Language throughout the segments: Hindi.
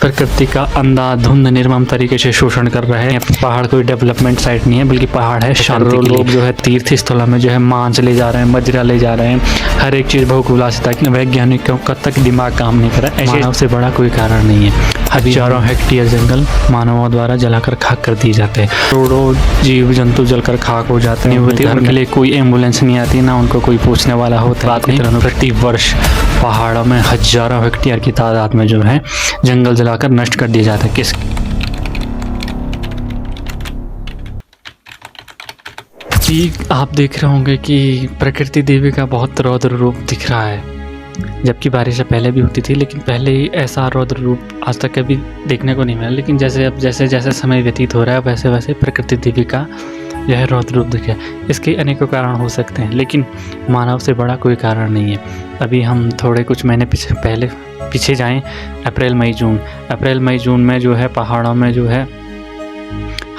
प्रकृति का अंधाधुंध निर्मम तरीके से शोषण कर रहे हैं। पहाड़ कोई डेवलपमेंट साइट नहीं है, बल्कि पहाड़ है शांति के लिए। लोग जो है तीर्थ स्थलों में जो है मांस ले जा रहे हैं, मदिरा ले जा रहे हैं, हर एक चीज़ भोग विलासिता की। वैज्ञानिकों का तक दिमाग काम नहीं कर रहा है। मानव से बड़ा कोई कारण नहीं है। हजारों हेक्टेयर जंगल मानवों द्वारा जलाकर खाक कर दिए जाते हैं। करोड़ों जीव जंतु जलकर खाक हो जाते हैं। उनके लिए कोई एम्बुलेंस नहीं आती, ना उनको कोई पूछने वाला होता है। प्रति वर्ष पहाड़ों में हजारों हेक्टेयर की तादाद में जो है जंगल जलाकर नष्ट कर दिए जाते हैं। किस आप देख रहे होंगे कि प्रकृति देवी का बहुत रौद्र रूप दिख रहा है, जबकि बारिश से पहले भी होती थी, लेकिन पहले ऐसा रौद्र रूप आज तक कभी देखने को नहीं मिला। लेकिन जैसे समय व्यतीत हो रहा है वैसे वैसे प्रकृति देवी का यह रौद्र रूप दिखे। इसके अनेकों कारण हो सकते हैं, लेकिन मानव से बड़ा कोई कारण नहीं है। अभी हम थोड़े कुछ महीने पीछे जाएं, अप्रैल मई जून में जो है पहाड़ों में जो है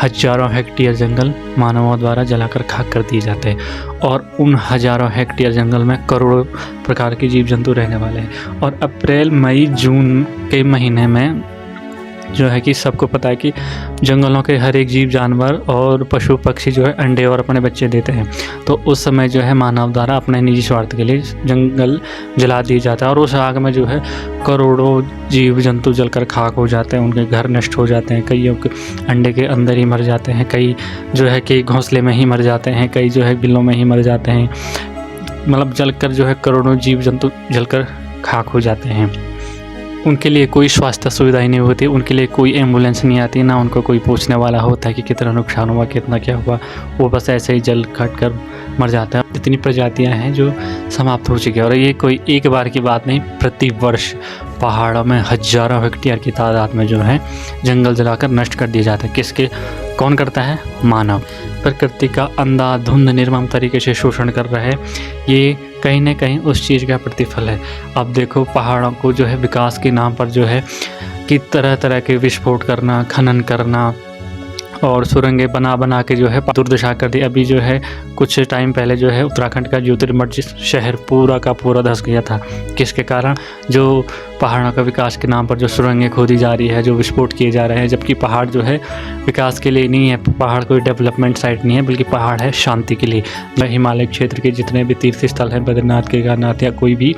हजारों हेक्टेयर जंगल मानवों द्वारा जलाकर खाक कर दिए जाते हैं। और उन हजारों हेक्टेयर जंगल में करोड़ों प्रकार के जीव जंतु रहने वाले हैं। और अप्रैल मई जून के महीने में जो है कि सबको पता है कि जंगलों के हर एक जीव जानवर और पशु पक्षी जो है अंडे और अपने बच्चे देते हैं। तो उस समय जो है मानव द्वारा अपने निजी स्वार्थ के लिए जंगल जला दिया जाता है। और उस आग में जो है करोड़ों जीव जंतु जलकर खाक हो जाते हैं, उनके घर नष्ट हो जाते हैं, कईयों के अंडे के अंदर ही मर जाते हैं, कई जो है कि घोंसले में ही मर जाते हैं, कई जो है बिलों में ही मर जाते हैं। मतलब जलकर जो है करोड़ों जीव जंतु जलकर खाक हो जाते हैं। उनके लिए कोई स्वास्थ्य सुविधा ही नहीं होती, उनके लिए कोई एम्बुलेंस नहीं आती, ना उनको कोई पूछने वाला होता है कि कितना नुकसान हुआ, कितना क्या हुआ। वो बस ऐसे ही जल कट कर मर जाता है। इतनी प्रजातियां हैं जो समाप्त हो चुकी है। और ये कोई एक बार की बात नहीं, प्रति वर्ष पहाड़ों में हजारों हेक्टेयर की तादाद में जो है जंगल जलाकर नष्ट कर दिए जाते हैं। कौन करता है? मानव। प्रकृति का अंधाधुंध निर्मम तरीके से शोषण कर रहा है। ये कहीं ना कहीं उस चीज़ का प्रतिफल है। अब देखो पहाड़ों को जो है विकास के नाम पर जो है कि तरह तरह के विस्फोट करना, खनन करना और सुरंगें बना के जो है दुर्दशा कर दी। अभी जो है कुछ टाइम पहले जो है उत्तराखंड का ज्योतिर्मठ शहर पूरा का पूरा धंस गया था। किसके कारण? जो पहाड़ों का विकास के नाम पर जो सुरंगें खोदी जा रही है, जो विस्फोट किए जा रहे हैं। जबकि पहाड़ जो है विकास के लिए नहीं है, पहाड़ कोई डेवलपमेंट साइट नहीं है, बल्कि पहाड़ है शांति के लिए। हिमालय क्षेत्र के जितने भी तीर्थ स्थल हैं, बद्रीनाथ, केदारनाथ या कोई भी,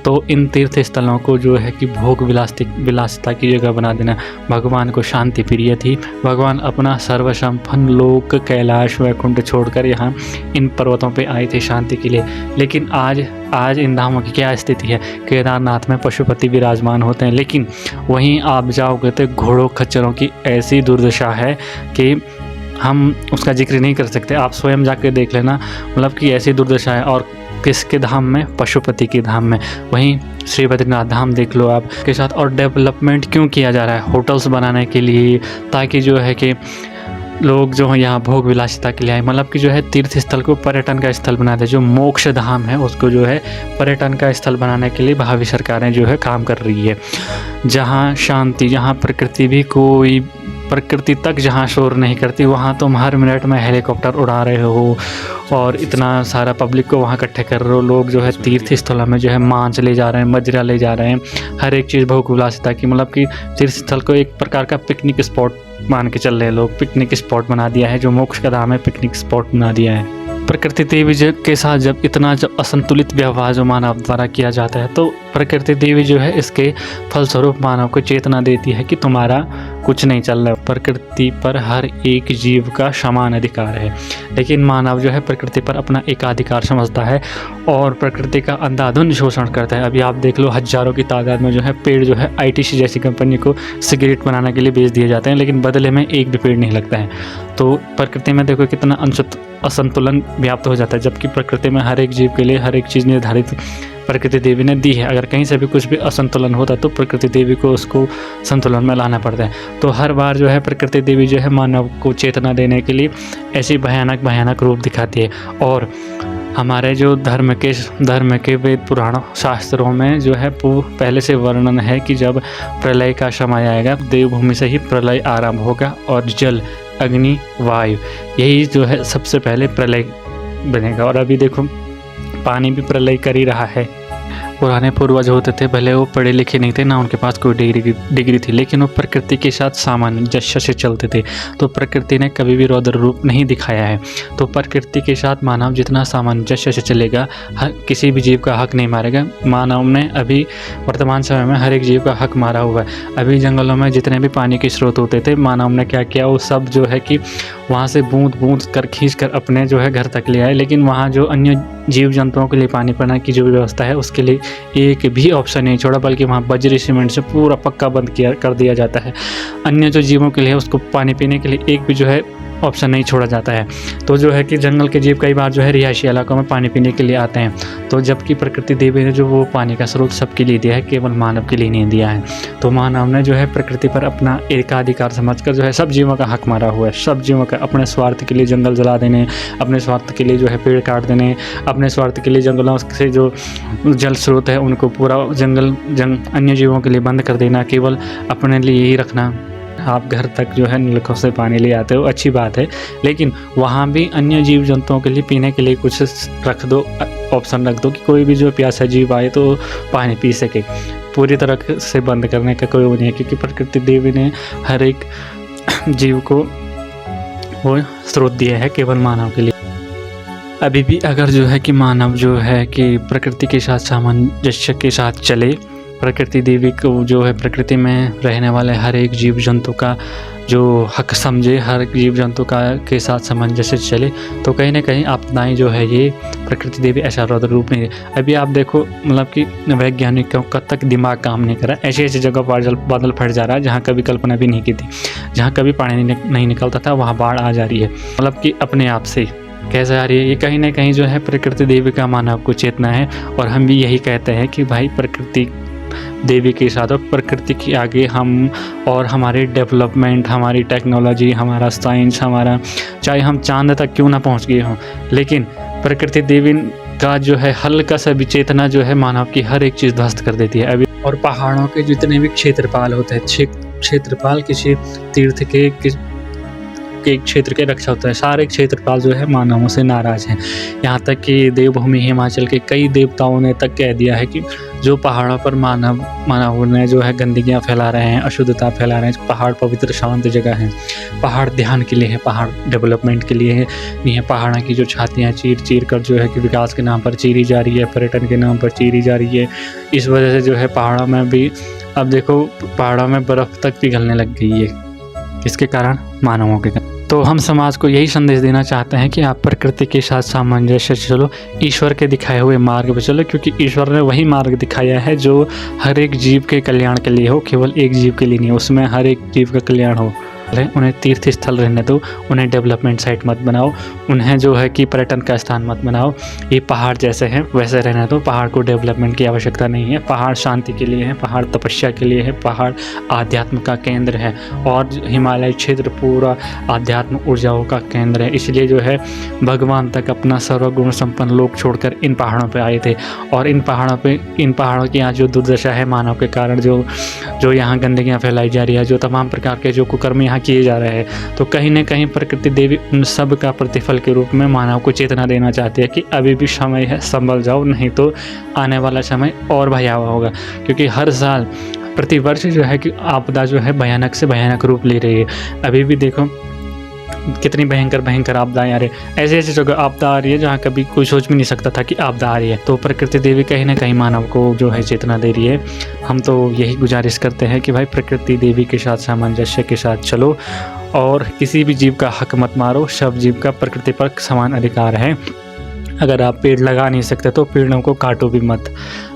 तो इन तीर्थ स्थलों को जो है कि भोग विलासिता की जगह बना देना। भगवान को शांति प्रिय थी। भगवान अपना सर्वसंपन्न लोक कैलाश वैकुंठ छोड़कर यहाँ इन पर्वतों पे आए थे शांति के लिए। लेकिन आज इन धामों की क्या स्थिति है? केदारनाथ में पशुपति विराजमान होते हैं, लेकिन वहीं आप जाओगे तो घोड़ों खच्चरों की ऐसी दुर्दशा है कि हम उसका जिक्र नहीं कर सकते। आप स्वयं जाकर देख लेना, मतलब कि ऐसी दुर्दशा है। और किसके धाम में? पशुपति के धाम में। वहीं श्री बद्रीनाथ धाम देख लो आप के साथ। और डेवलपमेंट क्यों किया जा रहा है? होटल्स बनाने के लिए, ताकि जो है कि लोग जो है यहाँ भोग विलासिता के लिए आए। मतलब कि जो है तीर्थ स्थल को पर्यटन का स्थल बना दे। जो मोक्ष धाम है उसको जो है पर्यटन का स्थल बनाने के लिए भावी सरकारें जो है काम कर रही है। जहाँ शांति, जहाँ प्रकृति तक जहाँ शोर नहीं करती, वहाँ तुम हर मिनट में हेलीकॉप्टर उड़ा रहे हो और इतना सारा पब्लिक को वहाँ इकट्ठे कर रहे हो। लोग जो है तीर्थ स्थलों में जो है मांस ले जा रहे हैं, मदिरा ले जा रहे हैं, हर एक चीज़ भोग विलासिता की। मतलब कि तीर्थ स्थल को एक प्रकार का पिकनिक स्पॉट मान के चल रहे हैं लोग। पिकनिक स्पॉट बना दिया है, जो मोक्ष का धाम है, पिकनिक स्पॉट बना दिया है। प्रकृति देवी के साथ जब असंतुलित व्यवहार जो मानव द्वारा किया जाता है, तो प्रकृति देवी जो है इसके फलस्वरूप मानव को चेतना देती है कि तुम्हारा कुछ नहीं चल रहा। प्रकृति पर हर एक जीव का समान अधिकार है, लेकिन मानव जो है प्रकृति पर अपना एकाधिकार समझता है और प्रकृति का अंधाधुंध शोषण करता है। अभी आप देख लो हजारों की तादाद में जो है पेड़ जो है ITC जैसी कंपनी को सिगरेट बनाने के लिए बेच दिए जाते हैं, लेकिन बदले में एक भी पेड़ नहीं लगता है। तो प्रकृति में देखो कितना असंतुलन व्याप्त हो जाता है। जबकि प्रकृति में हर एक जीव के लिए हर एक चीज़ निर्धारित प्रकृति देवी ने दी है। अगर कहीं से भी कुछ भी असंतुलन होता है तो प्रकृति देवी को उसको संतुलन में लाना पड़ता है। तो हर बार जो है प्रकृति देवी जो है मानव को चेतना देने के लिए ऐसी भयानक रूप दिखाती है। और हमारे जो धर्म के वेद पुराणों शास्त्रों में जो है पहले से वर्णन है कि जब प्रलय का समय आएगा, देवभूमि से ही प्रलय आरंभ होगा और जल, अग्नि, वायु, यही जो है सबसे पहले प्रलय बनेगा। और अभी देखो पानी भी प्रलय कर ही रहा है। पुराने पूर्वज होते थे, भले वो पढ़े लिखे नहीं थे, ना उनके पास कोई डिग्री थी, लेकिन वो प्रकृति के साथ सामंजस्य से चलते थे। तो प्रकृति ने कभी भी रौद्र रूप नहीं दिखाया है। तो प्रकृति के साथ मानव जितना सामंजस्य से चलेगा, किसी भी जीव का हक नहीं मारेगा। मानव ने अभी वर्तमान समय में हर एक जीव का हक मारा हुआ है। अभी जंगलों में जितने भी पानी के स्रोत होते थे, मानव ने क्या किया, वो सब जो है कि वहाँ से बूंद बूंद कर खींच कर अपने जो है घर तक ले आए। लेकिन वहाँ जो अन्य जीव जंतुओं के लिए पानी पीने की जो व्यवस्था है, उसके लिए एक भी ऑप्शन नहीं छोड़ा, बल्कि वहाँ बजरी सीमेंट से पूरा पक्का बंद कर दिया जाता है। अन्य जो जीवों के लिए उसको पानी पीने के लिए एक भी जो है ऑप्शन नहीं छोड़ा जाता है। तो जो है कि जंगल के जीव कई बार जो है रिहायशी इलाकों में पानी पीने के लिए आते हैं। तो जबकि प्रकृति देवी ने जो वो पानी का स्रोत सबके लिए दिया है, केवल मानव के लिए नहीं दिया है। तो मानव ने जो है प्रकृति पर अपना एकाधिकार समझकर जो है सब जीवों का हक मारा हुआ है। सब जीवों का अपने स्वार्थ के लिए जंगल जला देने, अपने स्वार्थ के लिए जो है पेड़ काट देने, अपने स्वार्थ के लिए जंगलों से जो जल स्रोत है उनको पूरा अन्य जीवों के लिए बंद कर देना, केवल अपने लिए ही रखना। आप घर तक जो है नलकों से पानी ले आते हो, अच्छी बात है, लेकिन वहाँ भी अन्य जीव जंतुओं के लिए पीने के लिए कुछ रख दो, ऑप्शन रख दो कि कोई भी जो प्यासा जीव आए तो पानी पी सके। पूरी तरह से बंद करने का कोई वो नहीं है, क्योंकि प्रकृति देवी ने हर एक जीव को वो स्रोत दिया है केवल मानव के लिए। अभी भी अगर जो है कि मानव जो है कि प्रकृति के साथ सामंजस्य के साथ चले, प्रकृति देवी को जो है प्रकृति में रहने वाले हर एक जीव जंतु का जो हक समझे, हर जीव जंतु का के साथ सामंजस्य चले, तो कहीं ना कहीं आपदाएँ जो है ये प्रकृति देवी ऐसा रौद्र रूप नहीं है। अभी आप देखो, मतलब कि वैज्ञानिकों का तक दिमाग काम नहीं कर रहा, ऐसी ऐसी जगह पर बादल फट जा रहा है जहाँ कभी कल्पना भी नहीं की थी। जहाँ कभी पानी नहीं निकलता था वहाँ बाढ़ आ जा रही है, मतलब कि अपने आप से कैसे आ रही है। ये कहीं ना कहीं जो है प्रकृति देवी का मानव को चेतना है। और हम भी यही कहते हैं कि भाई प्रकृति देवी के साथ और प्रकृति के आगे हम और हमारी डेवलपमेंट, हमारी टेक्नोलॉजी, हमारा साइंस, हमारा चाहे हम चांद तक क्यों ना पहुंच गए हों, लेकिन प्रकृति देवी का जो है हल्का सा भी चेतना जो है मानव की हर एक चीज़ ध्वस्त कर देती है। अभी और पहाड़ों के जितने भी क्षेत्रपाल होते हैं, क्षेत्रपाल किसी तीर्थ के क्षेत्र के रक्षा होता है, सारे क्षेत्रपाल जो है मानवों से नाराज़ हैं। यहाँ तक कि देवभूमि हिमाचल के कई देवताओं ने तक कह दिया है कि जो पहाड़ों पर मानव ने जो है गंदगियाँ फैला रहे हैं, अशुद्धता फैला रहे हैं। पहाड़ पवित्र शांत जगह हैं, पहाड़ ध्यान के लिए है, पहाड़ डेवलपमेंट के लिए है नहीं है। पहाड़ों की जो छातियाँ चीर कर जो है कि विकास के नाम पर चीरी जा रही है, पर्यटन के नाम पर चीरी जा रही है। इस वजह से जो है पहाड़ों में भी अब देखो पहाड़ों में बर्फ़ तक पिघलने लग गई है। इसके कारण मानवों के कारण। तो हम समाज को यही संदेश देना चाहते हैं कि आप प्रकृति के साथ सामंजस्य से चलो, ईश्वर के दिखाए हुए मार्ग पर चलो, क्योंकि ईश्वर ने वही मार्ग दिखाया है जो हर एक जीव के कल्याण के लिए हो, केवल एक जीव के लिए नहीं। उसमें हर एक जीव का कल्याण हो। उन्हें तीर्थ स्थल रहने दो, उन्हें डेवलपमेंट साइट मत बनाओ, उन्हें जो है कि पर्यटन का स्थान मत बनाओ। ये पहाड़ जैसे हैं वैसे रहने दो। पहाड़ को डेवलपमेंट की आवश्यकता नहीं है। पहाड़ शांति के लिए है, पहाड़ तपस्या के लिए है, पहाड़ आध्यात्म का केंद्र है। और हिमालय क्षेत्र पूरा आध्यात्म ऊर्जाओं का केंद्र है। इसलिए जो है भगवान तक अपना सर्वगुण संपन्न लोक छोड़कर इन पहाड़ों पर आए थे। और इन पहाड़ों की यहाँ जो दुर्दशा है मानव के कारण, जो यहाँ गंदगियाँ फैलाई जा रही है, जो तमाम प्रकार के जो कुकर्म यहाँ किए जा रहे हैं, तो कहीं ना कहीं प्रकृति देवी उन सब का प्रतिफल के रूप में मानव को चेतना देना चाहती है कि अभी भी समय है, संभल जाओ, नहीं तो आने वाला समय और भयावह होगा। क्योंकि हर साल प्रतिवर्ष जो है कि आपदा जो है भयानक से भयानक रूप ले रही है। अभी भी देखो कितनी भयंकर आपदाएं आ रही है। ऐसी जगह आपदा आ रही है जहाँ कभी कोई सोच भी नहीं सकता था कि आपदा आ रही है। तो प्रकृति देवी कहीं ना कहीं मानव को जो है चेतना दे रही है। हम तो यही गुजारिश करते हैं कि भाई प्रकृति देवी के साथ सामंजस्य के साथ चलो और किसी भी जीव का हक मत मारो। सब जीव का प्रकृति पर समान अधिकार है। अगर आप पेड़ लगा नहीं सकते तो पेड़ों को काटो भी मत।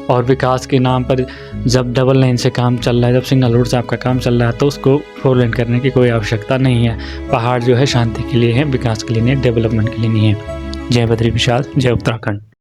और विकास के नाम पर जब डबल लाइन से काम चल रहा है, जब सिंगल रोड से आपका काम चल रहा है, तो उसको 4 लेन करने की कोई आवश्यकता नहीं है। पहाड़ जो है शांति के लिए है, विकास के लिए नहीं, डेवलपमेंट के लिए नहीं है। जय बद्री विशाल, जय उत्तराखंड।